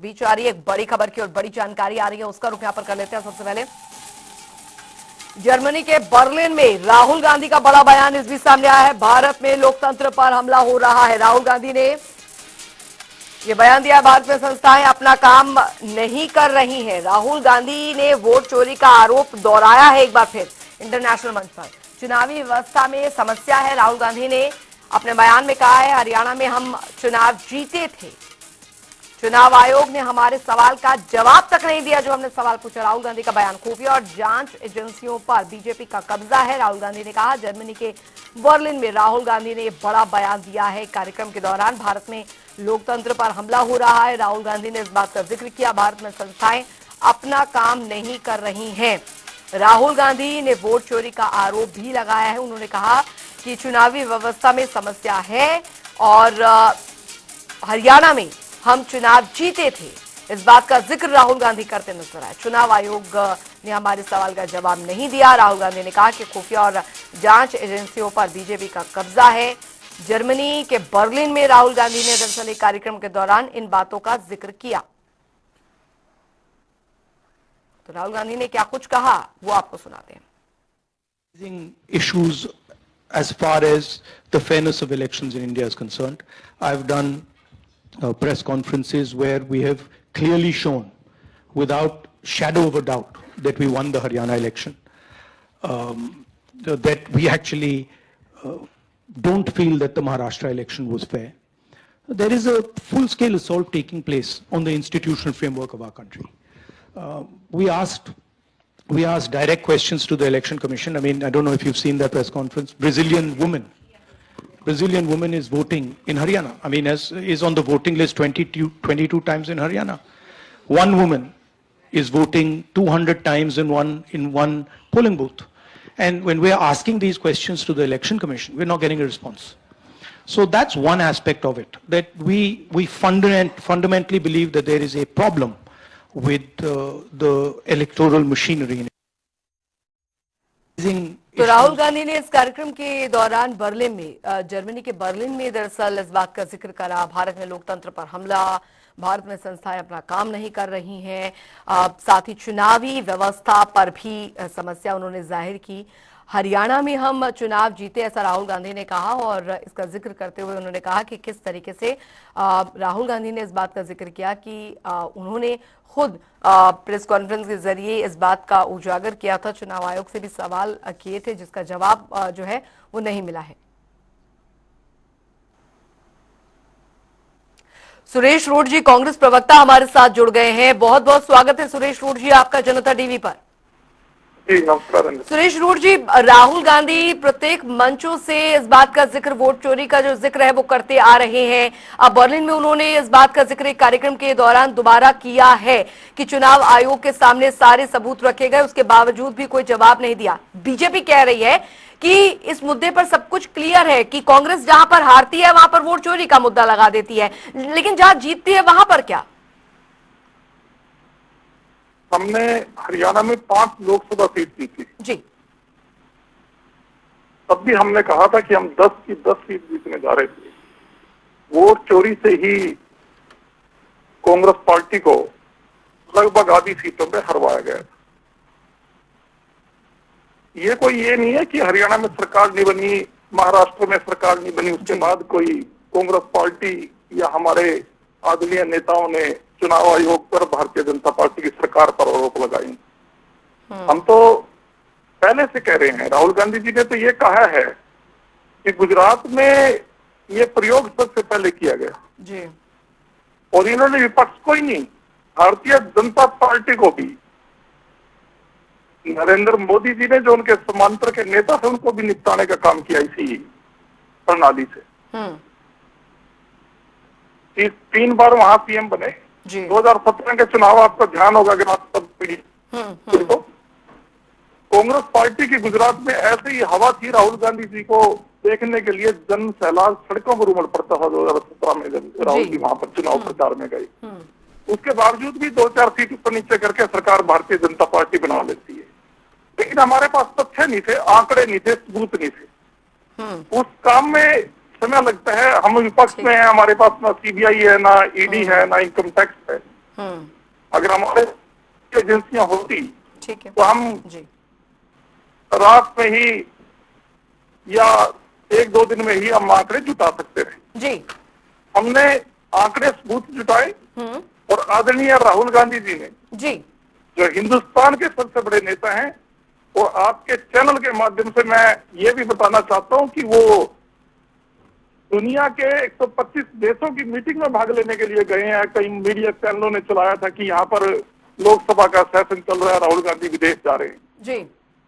बीच आ रही है एक बड़ी खबर की और बड़ी जानकारी आ रही है, उसका रुख यहां पर कर लेते हैं। सबसे पहले जर्मनी के बर्लिन में राहुल गांधी का बड़ा बयान इस बीच सामने आया है। भारत में लोकतंत्र पर हमला हो रहा है। राहुल गांधी ने यह बयान दिया, भारत में संस्थाएं अपना काम नहीं कर रही हैं। राहुल गांधी ने वोट चोरी का आरोप दोहराया है एक बार फिर इंटरनेशनल मंच पर। चुनावी व्यवस्था में समस्या है, राहुल गांधी ने अपने बयान में कहा है। हरियाणा में हम चुनाव जीते थे, चुनाव आयोग ने हमारे सवाल का जवाब तक नहीं दिया जो हमने सवाल पूछा। राहुल गांधी का बयान, खुफिया और जांच एजेंसियों पर बीजेपी का कब्जा है, राहुल गांधी ने कहा। जर्मनी के बर्लिन में राहुल गांधी ने बड़ा बयान दिया है। कार्यक्रम के दौरान भारत में लोकतंत्र पर हमला हो रहा है। राहुल गांधी ने इस बात का जिक्र किया, भारत में संस्थाएं अपना काम नहीं कर रही हैं। राहुल गांधी ने वोट चोरी का आरोप भी लगाया है। उन्होंने कहा कि चुनावी व्यवस्था में समस्या है और हरियाणा में हम चुनाव जीते थे, इस बात का जिक्र राहुल गांधी करते नजर आए। चुनाव आयोग ने हमारे सवाल का जवाब नहीं दिया। राहुल गांधी ने कहा कि खुफिया और जांच एजेंसियों पर बीजेपी का कब्जा है। जर्मनी के बर्लिन में राहुल गांधी ने दरअसल एक कार्यक्रम के दौरान इन बातों का जिक्र किया। तो राहुल गांधी ने क्या कुछ कहा वो आपको सुनाते हैं। Issues as far as the fairness of elections in India is concerned, I've done press conferences where we have clearly shown, without shadow of a doubt, that we won the Haryana election. That we actually don't feel that the Maharashtra election was fair. There is a full-scale assault taking place on the institutional framework of our country. We asked direct questions to the Election Commission. I mean, I don't know if you've seen that press conference. Brazilian woman is voting in Haryana. I mean, is on the voting list 22 times in Haryana. One woman is voting 200 times in one polling booth. And when we are asking these questions to the Election Commission, we're not getting a response. So that's one aspect of it, that we fundamentally believe that there is a problem with the electoral machinery. तो राहुल गांधी ने इस कार्यक्रम के दौरान Berlin में, Germany के Berlin में दरअसल इस बात का जिक्र करा, भारत में लोकतंत्र पर हमला, भारत में संस्थाएं अपना काम नहीं कर रही हैं। साथ ही चुनावी व्यवस्था पर भी समस्या उन्होंने जाहिर की। हरियाणा में हम चुनाव जीते, ऐसा राहुल गांधी ने कहा। और इसका जिक्र करते हुए उन्होंने कहा कि किस तरीके से राहुल गांधी ने इस बात का जिक्र किया कि उन्होंने खुद प्रेस कॉन्फ्रेंस के जरिए इस बात का उजागर किया था, चुनाव आयोग से भी सवाल किए थे जिसका जवाब जो है वो नहीं मिला है। सुरेश रोड जी, कांग्रेस प्रवक्ता हमारे साथ जुड़ गए हैं। बहुत बहुत स्वागत है सुरेश रोड जी आपका जनता टीवी पर। नमस्कार सुरेश रोड जी, राहुल गांधी प्रत्येक मंचों से इस बात का जिक्र, वोट चोरी का जो जिक्र है वो करते आ रहे हैं। अब बर्लिन में उन्होंने इस बात का जिक्र एक कार्यक्रम के दौरान दोबारा किया है कि चुनाव आयोग के सामने सारे सबूत रखे गए, उसके बावजूद भी कोई जवाब नहीं दिया। बीजेपी कह रही है कि इस मुद्दे पर सब कुछ क्लियर है कि कांग्रेस जहां पर हारती है वहां पर वोट चोरी का मुद्दा लगा देती है, लेकिन जहां जीतती है वहां पर क्या? हमने हरियाणा में 5 लोकसभा सीट जीती जी। तब भी हमने कहा था कि हम 10 की 10 सीट जीतने जा रहे थे। वोट चोरी से ही कांग्रेस पार्टी को लगभग आधी सीटों पे हरवाया गया। ये कोई ये नहीं है कि हरियाणा में सरकार नहीं बनी, महाराष्ट्र में सरकार नहीं बनी, उसके बाद कोई कांग्रेस पार्टी या हमारे आदरणीय नेताओं ने चुनाव आयोग पर, भारतीय जनता पार्टी की सरकार पर आरोप लगाई। हम तो पहले से कह रहे हैं, राहुल गांधी जी ने तो ये कहा है कि गुजरात में ये प्रयोग सबसे पहले किया गया जी। और इन्होंने विपक्ष को ही नहीं, भारतीय जनता पार्टी को भी, नरेंद्र मोदी जी ने जो उनके समांतर के नेता थे उनको भी निपटाने का काम किया इसी प्रणाली से। 3 बार वहां पीएम बने। 2017 के चुनाव आपको ध्यान होगा कि तो कांग्रेस पार्टी की गुजरात में ऐसे ही हवा थी, राहुल गांधी जी को देखने के लिए जन सैलाब सड़कों पर उमड़ पड़ता था 2017 में जब राहुल जी वहां पर चुनाव प्रचार में गए। उसके बावजूद भी 2-4 सीट ऊपर नीचे करके सरकार भारतीय जनता पार्टी बना लेती है। लेकिन हमारे पास तथ्य नहीं थे, आंकड़े नहीं थे, सबूत नहीं थे। उस काम में समय लगता है। हम विपक्ष में हैं, हमारे पास ना सीबीआई है, ना ईडी है, ना इनकम टैक्स है। अगर हमारे एजेंसियां होती ठीक है तो हम जी रात में ही या एक दो दिन में ही हम आंकड़े जुटा सकते रहे। जी हमने आंकड़े सबूत जुटाए और आदरणीय राहुल गांधी जी ने, जी जो हिंदुस्तान के सबसे बड़े नेता हैं, और आपके चैनल के माध्यम से मैं ये भी बताना चाहता हूं कि वो दुनिया के 125 देशों की मीटिंग में भाग लेने के लिए गए हैं। कई मीडिया चैनलों ने चलाया था कि यहाँ पर लोकसभा का सेशन चल रहा है, राहुल गांधी विदेश जा रहे हैं। जी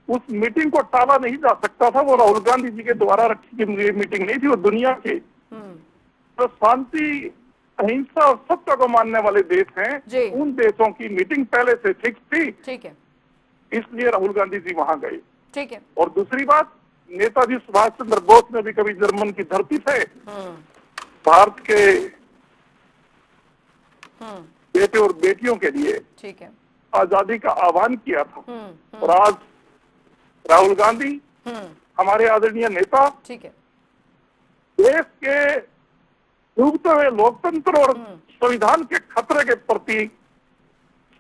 उस मीटिंग को टाला नहीं जा सकता था। वो राहुल गांधी जी के द्वारा रखी गई मीटिंग नहीं थी। वो दुनिया के तो शांति, अहिंसा और सत्य को मानने वाले देश हैं, उन देशों की मीटिंग पहले से फिक्स थी। ठीक है, इसलिए राहुल गांधी जी वहां गए। ठीक है। और दूसरी बात, नेताजी सुभाष चंद्र बोस ने भी कभी जर्मन की धरती से भारत के बेटे और बेटियों के लिए ठीक है आजादी का आह्वान किया था। और आज राहुल गांधी हमारे आदरणीय नेता, ठीक है, देश के डूबते हुए लोकतंत्र और संविधान के खतरे के प्रति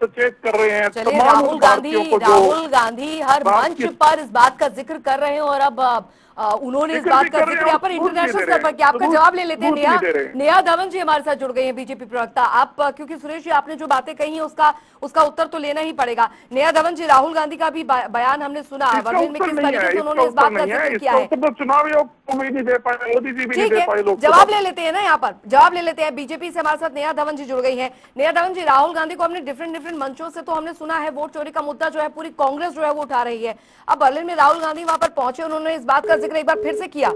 सचेत कर रहे हैं। चलिए, तमाम राहुल भारतीयों गांधी हर मंच पर इस बात का जिक्र कर रहे हैं और अब उन्होंने इस बात का जिक्र यहाँ पर इंटरनेशनल स्तर पर किया। आपका जवाब ले लेते हैं। नेहा धवन जी हमारे साथ जुड़ गई हैं, बीजेपी प्रवक्ता। आप, क्योंकि सुरेश जी आपने जो बातें कही हैं उसका उत्तर तो लेना ही पड़ेगा। नेहा धवन जी, राहुल गांधी का भी बयान हमने सुना, बर्लिन में किस तरीके से उन्होंने इस बात का जिक्र किया है। चुनाव आयोग भी नहीं दे पाए, मोदी जी भी नहीं दे पाए। जवाब ले लेते हैं ना, यहाँ पर जवाब ले लेते हैं। बीजेपी से हमारे साथ नेहा धवन जी जुड़ गई हैं। नेहा धवन जी, राहुल गांधी को हमने डिफरेंट मंचों से तो हमने सुना है, वोट चोरी का मुद्दा जो है पूरी कांग्रेस जो है वो उठा रही है। अब बर्लिन में राहुल गांधी वहां पर पहुंचे, उन्होंने इस बात का जिक्र एक बार फिर से किया।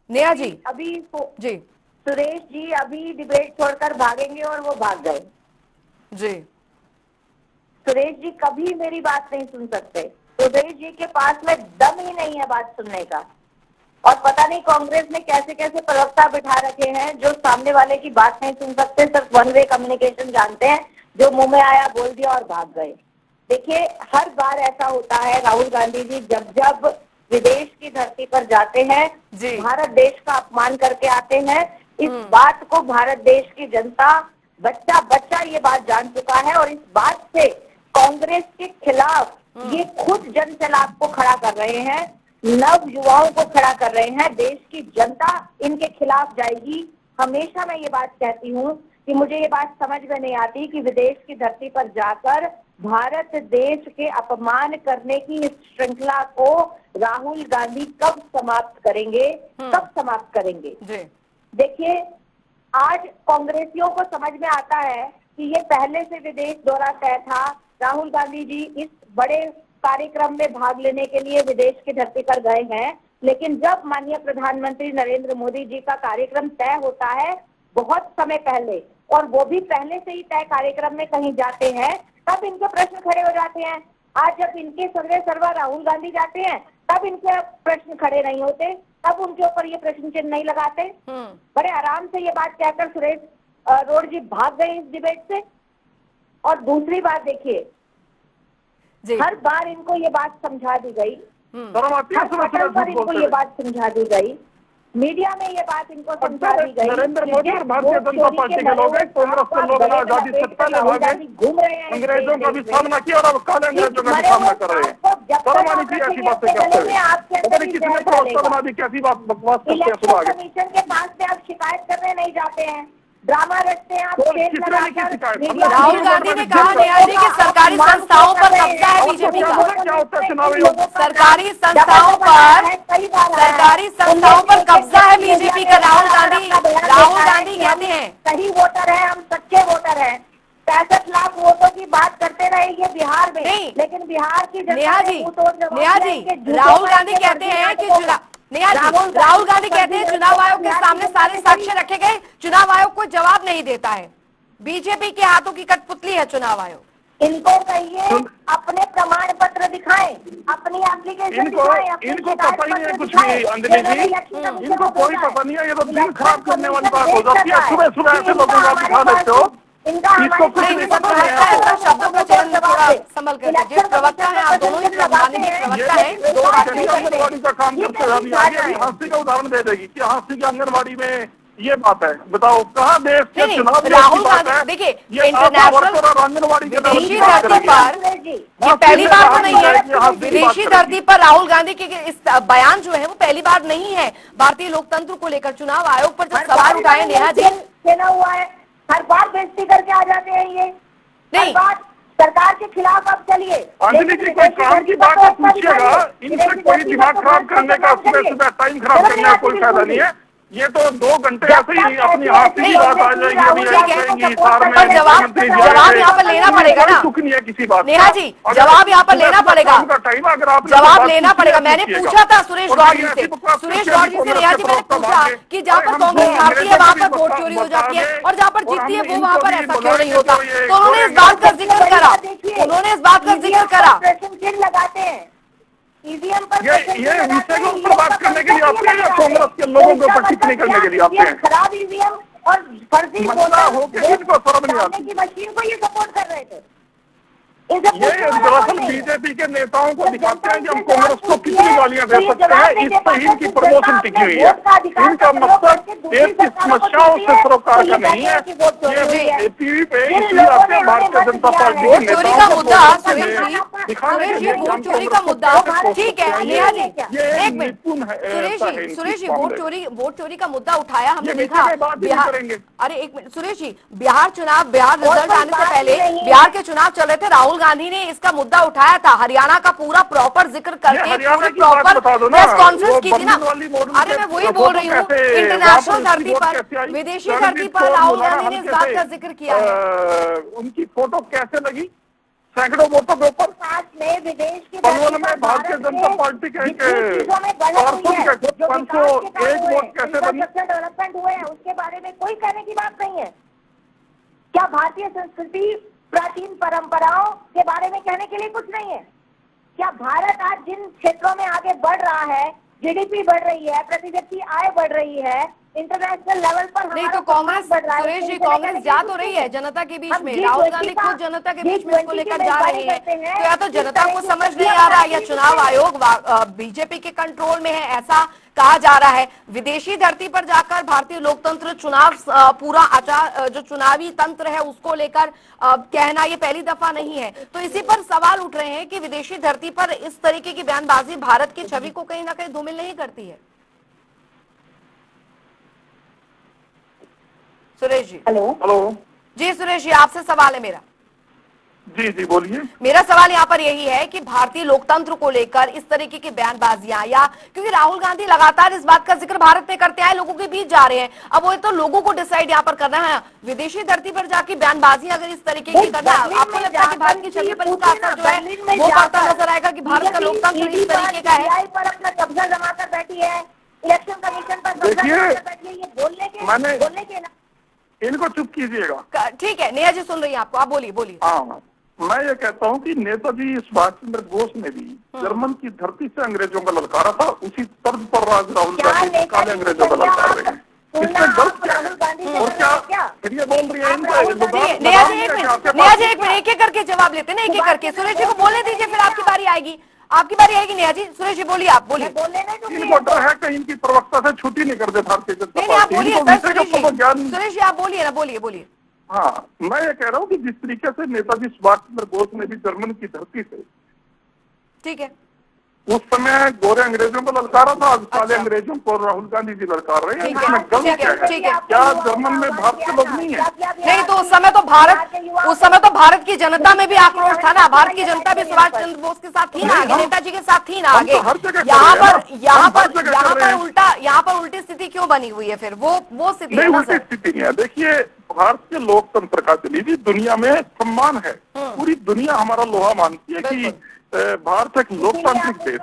नेहा जी, अभी जी सुरेश जी अभी डिबेट छोड़कर भागेंगे और वो भाग गए। जी सुरेश जी कभी मेरी बात नहीं सुन सकते। सुरेश जी के पास में दम ही नहीं है बात सुनने का। और पता नहीं कांग्रेस ने कैसे कैसे प्रवक्ता बिठा रखे हैं जो सामने वाले की बात नहीं सुन सकते, सिर्फ वन वे कम्युनिकेशन जानते हैं, जो मुंह में आया बोल दिया और भाग गए। देखिए, हर बार ऐसा होता है राहुल गांधी जी जब विदेश की धरती पर जाते हैं, भारत देश का अपमान करके आते हैं। इस बात को भारत देश की जनता, बच्चा बच्चा ये बात जान चुका है। और इस बात से कांग्रेस के खिलाफ ये खुद जन सैलाब को खड़ा कर रहे हैं, नव युवाओं को खड़ा कर रहे हैं। देश की जनता इनके खिलाफ जाएगी। हमेशा मैं ये बात कहती हूँ कि मुझे ये बात समझ में नहीं आती कि विदेश की धरती पर जाकर भारत देश के अपमान करने की इस श्रृंखला को राहुल गांधी कब समाप्त करेंगे, कब समाप्त करेंगे। देखिए, आज कांग्रेसियों को समझ में आता है कि ये पहले से विदेश दौरा तय था। राहुल गांधी जी इस बड़े कार्यक्रम में भाग लेने के लिए विदेश की धरती पर गए हैं, लेकिन जब माननीय प्रधानमंत्री नरेंद्र मोदी जी का कार्यक्रम तय होता है बहुत समय पहले, और वो भी पहले से ही तय कार्यक्रम में कहीं जाते हैं, तब इनके प्रश्न खड़े हो जाते हैं। आज जब इनके सर्वे सर्वा राहुल गांधी जाते हैं तब इनके प्रश्न खड़े नहीं होते, तब उनके ऊपर ये प्रश्न चिन्ह नहीं लगाते। बड़े आराम से ये बात कहकर सुरेश रोड जी भाग गए इस डिबेट से। और दूसरी बात देखिए, हर बार इनको ये बात समझा दी गई, हर पटल पर इनको ये बात समझा दी गई, मीडिया में ये बात इनको समझा दी गई। नरेंद्र मोदी और भारतीय जनता पार्टी के लोग हैं, कांग्रेस के लोग आजादी सत्ता ले भागे, घूम रहे हैं, अंग्रेजों का भी सामना किया और अब काले अंग्रेजों का भी सामना कर रहे हैं। शर्म आनी चाहिए ऐसी बातें करते हुए। पता नहीं कितने प्रवक्ता बना दी, कैसी बात बकवास करते हैं सुबह आगे। कमीशन के पास में आप शिकायत करने नहीं जाते हैं, ड्रामा रचते हैं आप। राहुल गांधी ने कहा नेहा जी कि सरकारी संस्थाओं पर कब्जा है बीजेपी का। क्या होता है चुनाव आयोग? सरकारी संस्थाओं पर कब्जा है बीजेपी का। राहुल गांधी कहते हैं सही वोटर है, हम सच्चे वोटर हैं। 65 लाख वोटों की बात करते रहे ये बिहार में, लेकिन बिहार की नेहा जी, राहुल गांधी कहते हैं कि राहुल गांधी कहते हैं चुनाव आयोग के सामने सारे साक्ष्य रखे गए, चुनाव आयोग को जवाब नहीं देता है। बीजेपी के हाथों की कठपुतली है चुनाव आयोग। इनको कहिए अपने प्रमाण पत्र दिखाएं, अपनी एप्लीकेशन दिखाएं। इनको पता ही नहीं है कुछ भी अंजलि जी, इनको कोई पता नहीं है। ये तो दिल खराब करने वाली बात हो जाती है। सुबह सुबह ऐसे लोगों को आप दिखा देते हो, इसको कुछ नहीं पता है। शब्दों का चयन थोड़ा संभल कर कीजिए। प्रवक्ता है आप दोनों ही, माननीय प्रवक्ता है। आंगनबाड़ी का काम करते हैं। अभी हांसी का उदाहरण दे देगी कि हांसी की आंगनबाड़ी में ये बात है, बताओ कहाँ देश के नहीं, चुनाव राहुल गांधी देखिए इंटरनेशनल आंगनबाड़ी विदेशी धरती पर ये पहली बार तो नहीं है, विदेशी धरती पर राहुल गांधी के इस बयान जो है वो पहली बार नहीं है। भारतीय लोकतंत्र को लेकर चुनाव आयोग पर जब सवाल उठाए नेहा जी, खेला हुआ है, हर बार बेइज्जती करके आ जाते हैं ये, हर नहीं बार सरकार के खिलाफ अब चलिए। अंजलि जी कोई काम की बात है पूछिएगा, इनसे कोई दिमाग खराब करने का, सुबह सुबह टाइम खराब करने का कोई फायदा नहीं है। ये तो 2 घंटे ऐसे ही अपनी हाथी की बात आ जाएगी, अभी आएंगी सार में पर जवाब यहाँ पर लेना पड़ेगा ना, दुख नहीं है किसी बात। नेहा जी जवाब यहाँ पर लेना पड़ेगा, टाइम अगर आप जवाब लेना पड़ेगा। मैंने पूछा था सुरेश गौड़ जी से, सुरेश गौड़ जी से नेहा जी मैंने पूछा कि जहाँ पर कांग्रेस हारती है वहाँ पर वोट चोरी हो जाती है और जहाँ पर जीतती है वो वहाँ पर ऐसा क्यों नहीं होता। तो उन्होंने इस बात का जिक्र करा, उन्होंने इस बात का जिक्र करा। लगाते हैं ईवीएम पर, ये विषय के ऊपर बात करने के लिए आते हैं या कांग्रेस के लोगों के ऊपर टिप्पणी करने के लिए आते हैं? खराब ईवीएम और फर्जी होकर इनको शर्म नहीं आती की मशीन को ये सपोर्ट कर रहे थे। ये दरअसल बीजेपी के नेताओं को दिखाते हैं कि हम कांग्रेस को कितनी गालियां दे सकते हैं, इस पर ही इनकी प्रमोशन टिकी हुई है। इनका मकसद देश की समस्याओं से सरोकार का नहीं है, ये टीवी पे इसलिए आते हैं भारतीय जनता पार्टी के वोट चोरी का मुद्दा नेताओं सुरेश जी वोट चोरी का मुद्दा ठीक है नेहा जी, एक मिनट सुरेश जी वोट चोरी का मुद्दा उठाया हमने देखा बिहार। अरे एक मिनट सुरेश जी, बिहार रिजल्ट आने से पहले बिहार के चुनाव चल रहे थे, राहुल गांधी ने इसका मुद्दा उठाया था, हरियाणा का पूरा प्रॉपर जिक्र करके पूरी प्रॉपर प्रेस कॉन्फ्रेंस की थी ना। अरे मैं वही बोल रही हूँ, इंटरनेशनल धरती पर विदेशी धरती पर राहुल गांधी ने इस बात का जिक्र किया है। उनकी फोटो कैसे लगी सैकड़ों वोटों के ऊपर? विदेश की पलवल में भारतीय जनता पार्टी के 501 वोट कैसे बनी? डेवलपमेंट हुए हैं उसके बारे में कोई कहने की बात नहीं है। क्या भारतीय संस्कृति प्राचीन परंपराओं के बारे में कहने के लिए कुछ नहीं है? क्या भारत आज जिन क्षेत्रों में आगे बढ़ रहा है, जीडीपी बढ़ रही है, प्रति व्यक्ति आय बढ़ रही है, इंटरनेशनल लेवल पर नहीं तो कांग्रेस सुरेश जी कांग्रेस जा तो रही है जनता के बीच में, राहुल गांधी खुद जनता के बीच में इसको लेकर जा रहे हैं, तो या तो जनता को समझ नहीं आ रहा है या चुनाव आयोग बीजेपी के कंट्रोल में है ऐसा कहा जा रहा है। विदेशी धरती पर जाकर भारतीय लोकतंत्र चुनाव पूरा आचार जो चुनावी तंत्र है उसको लेकर कहना ये पहली दफा नहीं है। तो इसी पर सवाल उठ रहे हैं कि विदेशी धरती पर इस तरीके की बयानबाजी भारत की छवि को कहीं ना कहीं धूमिल नहीं करती है। सुरेश जी हेलो जी, सुरेश जी आपसे सवाल है मेरा। जी बोलिए। मेरा सवाल यहाँ पर यही है कि भारतीय लोकतंत्र को लेकर इस तरीके की बयानबाजियां, या क्योंकि राहुल गांधी लगातार इस बात का जिक्र भारत में करते आए, लोगों के बीच जा रहे हैं, अब वो तो लोगों को डिसाइड यहाँ पर करना है। विदेशी धरती पर जाके बयानबाजियां अगर इस तरीके की करना, आपको लगता है कि भारत की छवि पर इसका असर जो है वो पड़ता नजर आएगा कि भारत का लोकतंत्र इस तरीके का है? पर अपना कब्जा जमाकर बैठी है, इलेक्शन कमीशन पर कब्जा जमाकर बैठी है, ये बोलने के इनको चुप कीजिएगा। ठीक है नेहा जी सुन रही है आपको, आप बोलिए। हाँ, मैं ये कहता हूँ कि नेताजी सुभाष चंद्र बोस ने भी जर्मन की धरती से अंग्रेजों का ललकारा था, उसी तर्ज पर राज राहुल गांधी काले अंग्रेजों का ललकार रहे हैं। इसमें गलत क्या है? और क्या फिर ये बोल रही है नेहा जी एक मिनट एक एक करके जवाब लेते ना, एक एक करके। सुरेश जी को बोलने दीजिए, फिर आपकी बारी आएगी नेहा जी। सुरेश जी बोलिए, आप बोलिए। इनको डर है कहीं इनकी प्रवक्ता से छुट्टी नहीं कर दे भारतीय जनता नहीं आप पार्टी। बोलिए सुरेश जी, आप बोलिए ना, बोलिए। हाँ, मैं ये कह रहा हूँ कि जिस तरीके से नेताजी सुभाष चंद्र बोस ने भी जर्मन की धरती से, ठीक है, उस समय गोरे अंग्रेजों को ललकारा था, आज काले अंग्रेजों को राहुल गांधी जी ललकार रहे हैं। इसमें गलत क्या है? क्या जर्मन में भारत के लोग नहीं है? नहीं तो उस समय तो भारत की जनता में भी आक्रोश था ना, भारत की जनता भी सुभाष चंद्र बोस के साथ थी ना आगे, नेताजी के साथ थी ना आगे। यहाँ पर उल्टी स्थिति क्यों बनी हुई है फिर? वो स्थिति नहीं, उल्टी स्थिति नहीं है। देखिए, भारतीय लोकतंत्र का चलिए दुनिया में सम्मान है, पूरी दुनिया हमारा लोहा मानती है कि भारत एक लोकतांत्रिक देश,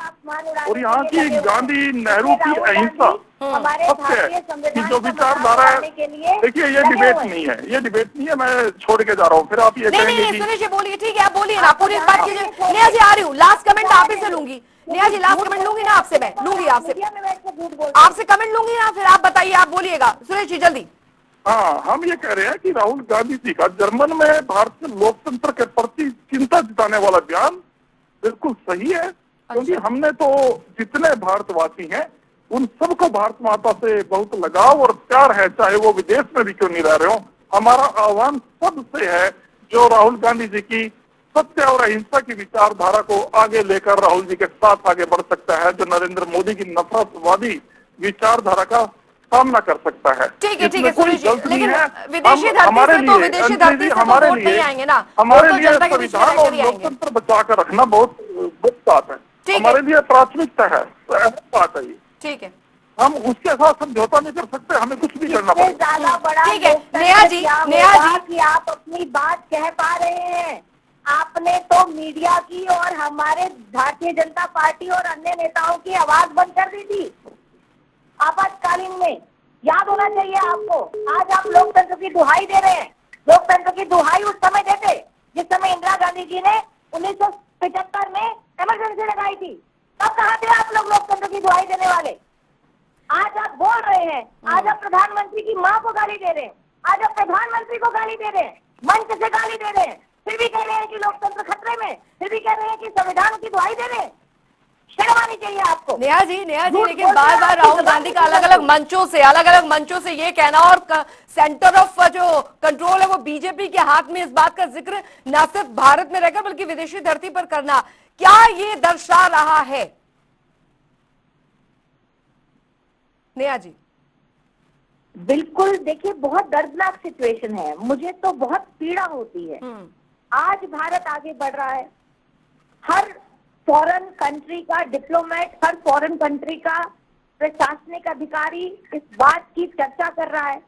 और यहाँ की गांधी नेहरू की अहिंसा सत्य है कि जो विचारधारा है। देखिए, ये डिबेट नहीं है, मैं छोड़ के जा रहा हूँ, फिर आप ये कहेंगे कि सुरेश जी बोलिए, ठीक है आप बोलिए ना, पूरी बात कीजिए। नेहा जी आ रही हूँ, लास्ट कमेंट आप ही से लूंगी। नेहा जी लास्ट कमेंट लूंगी ना आपसे, मैं लूंगी आपसे कमेंट लूंगी ना, फिर आप बताइए, आप बोलिएगा सुरेश जी जल्दी। हाँ, हम ये कह रहे हैं कि राहुल गांधी जी का जर्मन में भारतीय लोकतंत्र के प्रति चिंता जताने वाला बयान बिल्कुल सही है, क्योंकि हमने तो जितने भारतवासी हैं उन सबको भारत माता से बहुत लगाव और प्यार है, चाहे वो विदेश में भी क्यों नहीं रह रहे हो। हमारा आह्वान सबसे है जो राहुल गांधी जी की सत्य और अहिंसा की विचारधारा को आगे लेकर राहुल जी के साथ आगे बढ़ सकता है, जो नरेंद्र मोदी की नफरतवादी विचारधारा का सामना कर सकता है। ठीक है इसमें कोई सुरेश जी, गलत नहीं लेकिन है। विदेशी हमारे धरती से तो लिए विदेशी धरती से तो हमारे वोट नहीं लिए आएंगे ना, हमारे वो तो लिए जनता के बीच में संविधान और रहकर ही आएंगे। लोकतंत्र बचा कर रखना बहुत बड़ी बात है, हमारे लिए प्राथमिकता है, तो अहम बात है ये। ठीक है, हम उसके साथ समझौता नहीं कर सकते, हमें कुछ भी करना इससे पड़ेगा। ज्यादा बड़ा ठीक है, लोकतंत्र नेहा जी, क्या नेहा होगा जी। कि आप अपनी बात कह पा रहे हैं। आपने तो मीडिया की और हमारे भारतीय जनता पार्टी और अन्य नेताओं की आवाज बंद कर दी थी आपातकालीन में, याद होना चाहिए आपको। आज आप लोकतंत्र की दुहाई दे रहे हैं। लोकतंत्र की दुहाई उस समय देते जिस समय इंदिरा गांधी जी ने 1975 में इमरजेंसी लगाई थी। तब कहाँ थे आप लोग लोकतंत्र की दुहाई देने वाले? आज आप बोल रहे हैं, आज आप प्रधानमंत्री की मां को गाली दे रहे हैं, आज आप प्रधानमंत्री को गाली दे रहे हैं, मंच से गाली दे रहे हैं, फिर भी कह रहे हैं कि लोकतंत्र खतरे में, फिर भी कह रहे हैं कि संविधान की दुहाई दे रहे हैं। शर्म आनी चाहिए आपको। नेहा जी, लेकिन बार बार राहुल गांधी का अलग अलग मंचों से ये कहना और सेंटर ऑफ जो कंट्रोल है वो बीजेपी के हाथ में, इस बात का जिक्र न सिर्फ भारत में रहकर बल्कि विदेशी धरती पर करना, क्या ये दर्शा रहा है? नेहा जी। बिल्कुल, देखिए बहुत दर्दनाक सिचुएशन है, मुझे तो बहुत पीड़ा होती है। आज भारत आगे बढ़ रहा है, हर फॉरेन कंट्री का डिप्लोमेट, हर फॉरेन कंट्री का प्रशासनिक अधिकारी इस बात की चर्चा कर रहा है,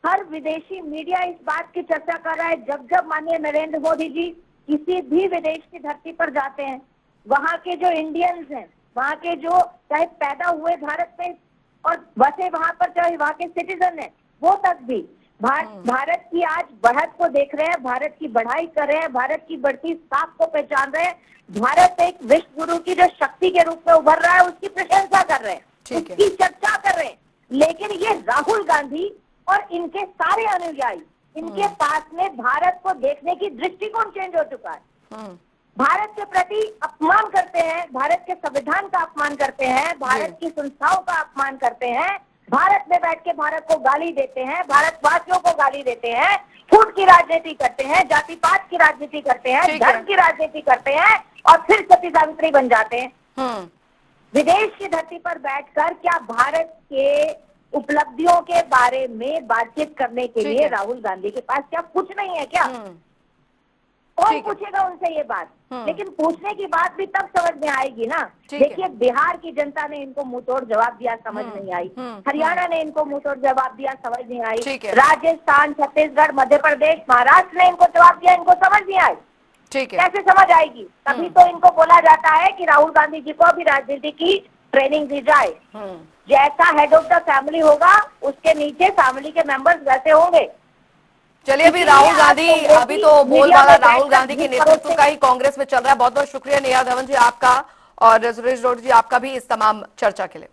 हर विदेशी मीडिया इस बात की चर्चा कर रहा है। जब जब माननीय नरेंद्र मोदी जी किसी भी विदेश की धरती पर जाते हैं, वहाँ के जो इंडियंस हैं, वहाँ के जो चाहे पैदा हुए भारत में और बसे वहां पर, चाहे वहाँ के सिटीजन है, वो तक भी भारत की आज बढ़त को देख रहे हैं, भारत की बढ़ाई कर रहे हैं, भारत की बढ़ती साख को पहचान रहे हैं। भारत एक विश्व गुरु की जो शक्ति के रूप में उभर रहा है उसकी प्रशंसा कर रहे हैं, उसकी चर्चा कर रहे हैं। लेकिन ये राहुल गांधी और इनके सारे अनुयायी, इनके पास में भारत को देखने की दृष्टिकोण चेंज हो चुका है। भारत के प्रति अपमान करते हैं, भारत के संविधान का अपमान करते हैं, भारत की संस्थाओं का अपमान करते हैं, भारत में बैठ के भारत को गाली देते हैं, भारतवासियों को गाली देते हैं, फूट की राजनीति करते हैं, जाति पात की राजनीति करते हैं, धर्म की राजनीति करते हैं और फिर सती सावित्री बन जाते हैं। विदेश की धरती पर बैठकर क्या भारत के उपलब्धियों के बारे में बातचीत करने के लिए राहुल गांधी के पास क्या कुछ नहीं है क्या? कौन पूछेगा उनसे ये बात? लेकिन पूछने की बात भी तब समझ में आएगी ना। देखिए, बिहार की जनता ने इनको मुंहतोड़ जवाब दिया, समझ नहीं आई। हरियाणा ने इनको मुंहतोड़ जवाब दिया, समझ नहीं आई। राजस्थान, छत्तीसगढ़, मध्य प्रदेश, महाराष्ट्र ने इनको जवाब दिया, इनको समझ नहीं आई। कैसे समझ आएगी? तभी तो इनको बोला जाता है कि राहुल गांधी जी को अभी राजनीति की ट्रेनिंग दी जाए। जैसा हेड ऑफ द फैमिली होगा, उसके नीचे फैमिली के मेंबर्स वैसे होंगे। चलिए, अभी तो बोलबाला राहुल गांधी के नेतृत्व का ही कांग्रेस में चल रहा है। बहुत बहुत शुक्रिया नेहा धवन जी आपका और सुरेश रोड जी आपका भी इस तमाम चर्चा के लिए।